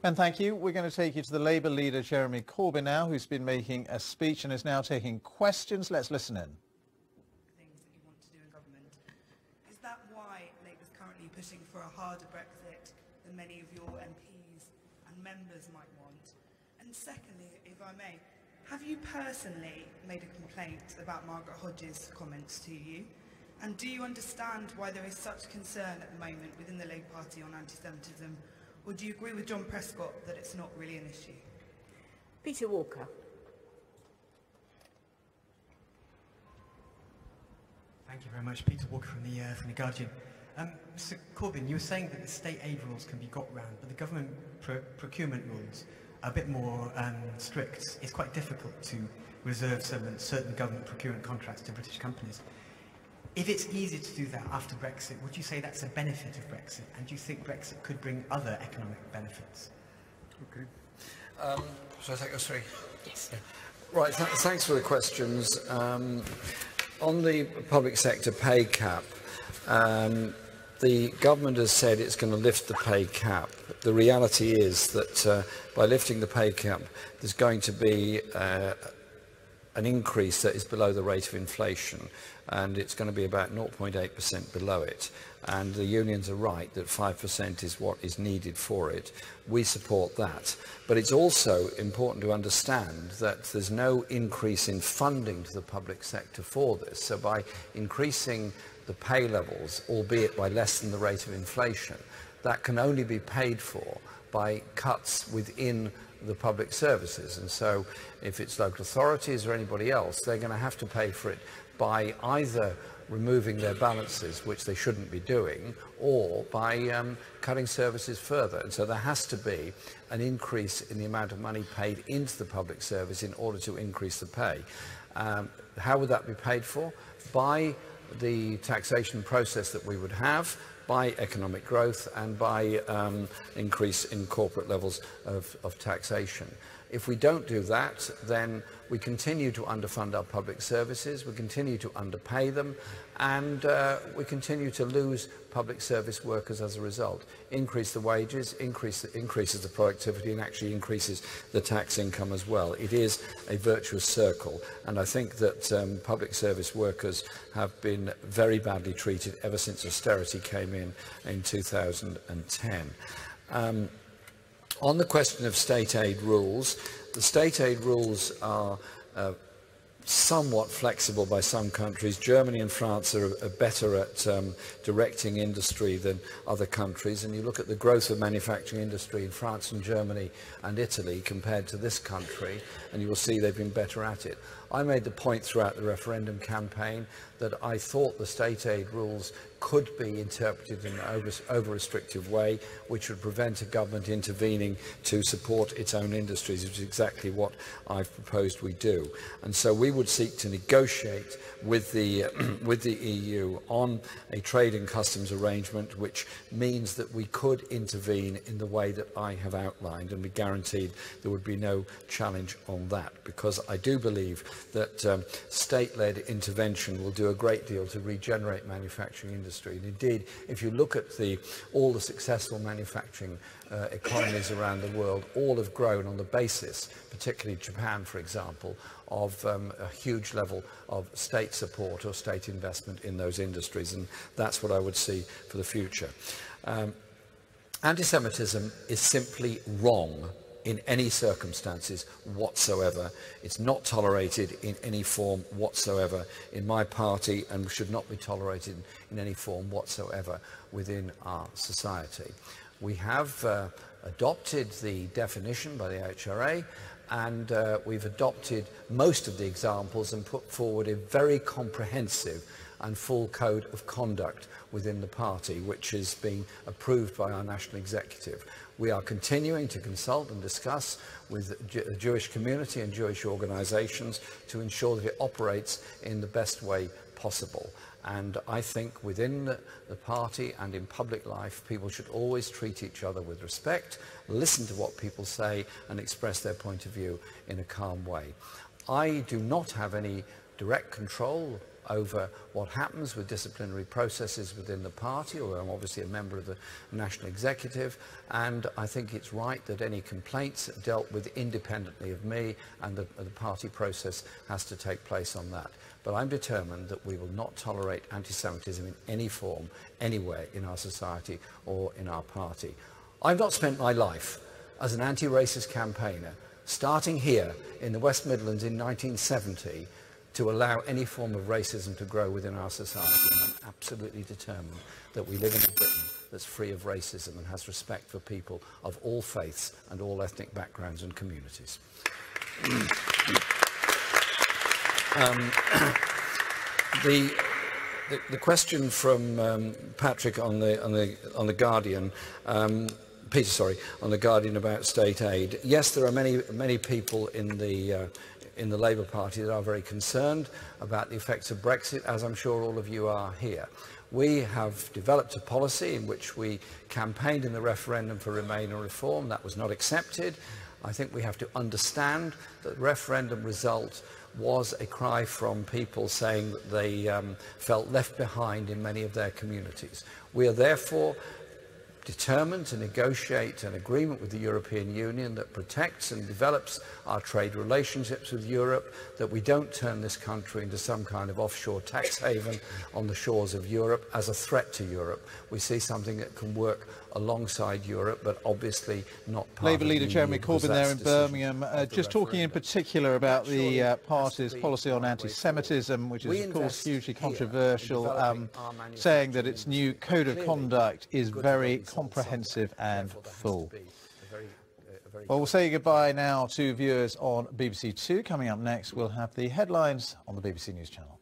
And thank you. We're going to take you to the Labour leader, Jeremy Corbyn, now, who's been making a speech and is now taking questions. Let's listen in. Things that you want to do in government. Is that why Labour's currently pushing for a harder Brexit than many of your MPs and members might want? And secondly, if I may, have you personally made a complaint about Margaret Hodges' comments to you? And do you understand why there is such concern at the moment within the Labour Party on anti-Semitism? Or do you agree with John Prescott that it's not really an issue? Peter Walker. Thank you very much. Peter Walker from the Guardian. Mr Corbyn, you were saying that the state aid rules can be got round, but the government procurement rules are a bit more strict. It's quite difficult to reserve certain government procurement contracts to British companies. If it's easy to do that after Brexit, would you say that's a benefit of Brexit? And do you think Brexit could bring other economic benefits? Okay. Shall I take those three? Yes. Yeah. Right, thanks for the questions. On the public sector pay cap, the government has said it's going to lift the pay cap. The reality is that by lifting the pay cap, there's going to be an increase that is below the rate of inflation, and it's going to be about 0.8% below it. And the unions are right that 5% is what is needed for it. We support that. But it's also important to understand that there's no increase in funding to the public sector for this. So by increasing the pay levels, albeit by less than the rate of inflation, that can only be paid for by cuts within the public services. And so if it's local authorities or anybody else, they're going to have to pay for it by either removing their balances, which they shouldn't be doing, or by cutting services further. And so there has to be an increase in the amount of money paid into the public service in order to increase the pay. How would that be paid for? By the taxation process that we would have, by economic growth, and by increase in corporate levels of taxation. If we don't do that, then we continue to underfund our public services, we continue to underpay them, and we continue to lose public service workers as a result. Increase the wages, increases the productivity, and actually increases the tax income as well. It is a virtuous circle, and I think that public service workers have been very badly treated ever since austerity came in 2010. On the question of state aid rules, the state aid rules are somewhat flexible by some countries. Germany and France are better at directing industry than other countries, and you look at the growth of manufacturing industry in France and Germany and Italy compared to this country, and you will see they've been better at it. I made the point throughout the referendum campaign that I thought the state aid rules could be interpreted in an over-restrictive way, which would prevent a government intervening to support its own industries, which is exactly what I've proposed we do. And so we would seek to negotiate with the EU on a trade and customs arrangement, which means that we could intervene in the way that I have outlined, and we guaranteed there would be no challenge on that, because I do believe that state-led intervention will do a great deal to regenerate manufacturing industry. And indeed, if you look at all the successful manufacturing economies around the world, all have grown on the basis, particularly Japan, for example, of a huge level of state support or state investment in those industries, and that's what I would see for the future. Anti-Semitism is simply wrong in any circumstances whatsoever. It's not tolerated in any form whatsoever in my party, and should not be tolerated in any form whatsoever within our society. We have adopted the definition by the HRA, and we've adopted most of the examples and put forward a very comprehensive and full code of conduct within the party, which is being approved by our national executive. We are continuing to consult and discuss with the Jewish community and Jewish organisations to ensure that it operates in the best way possible. And I think within the party and in public life, people should always treat each other with respect, listen to what people say, and express their point of view in a calm way. I do not have any direct control over what happens with disciplinary processes within the party, although I'm obviously a member of the National Executive, and I think it's right that any complaints are dealt with independently of me, and the party process has to take place on that. But I'm determined that we will not tolerate anti-Semitism in any form, anywhere in our society or in our party. I've not spent my life as an anti-racist campaigner, starting here in the West Midlands in 1970, to allow any form of racism to grow within our society. And I'm absolutely determined that we live in a Britain that's free of racism and has respect for people of all faiths and all ethnic backgrounds and communities. The question from Patrick on the Guardian, Peter, sorry, on the Guardian about state aid. Yes, there are many people in the Labour Party that are very concerned about the effects of Brexit, as I'm sure all of you are here. We have developed a policy in which we campaigned in the referendum for Remain and Reform. That was not accepted. I think we have to understand that the referendum result was a cry from people saying that they felt left behind in many of their communities. We are therefore determined to negotiate an agreement with the European Union that protects and develops our trade relationships with Europe, that we don't turn this country into some kind of offshore tax haven on the shores of Europe as a threat to Europe. We see something that can work alongside Europe, but obviously not part Labour of the leader Jeremy EU, because Corbyn there in that's the decision Birmingham, of the just talking in referendum. particular about the That party's surely policy on has to be the right way anti-Semitism, which We is of course invest hugely here in controversial, developing our saying that manufacturing its new industry. code of Clearly, conduct is good very results on comprehensive that. and Therefore, that has to full. be a very Well, we'll say goodbye now to viewers on BBC Two. Coming up next, we'll have the headlines on the BBC News Channel.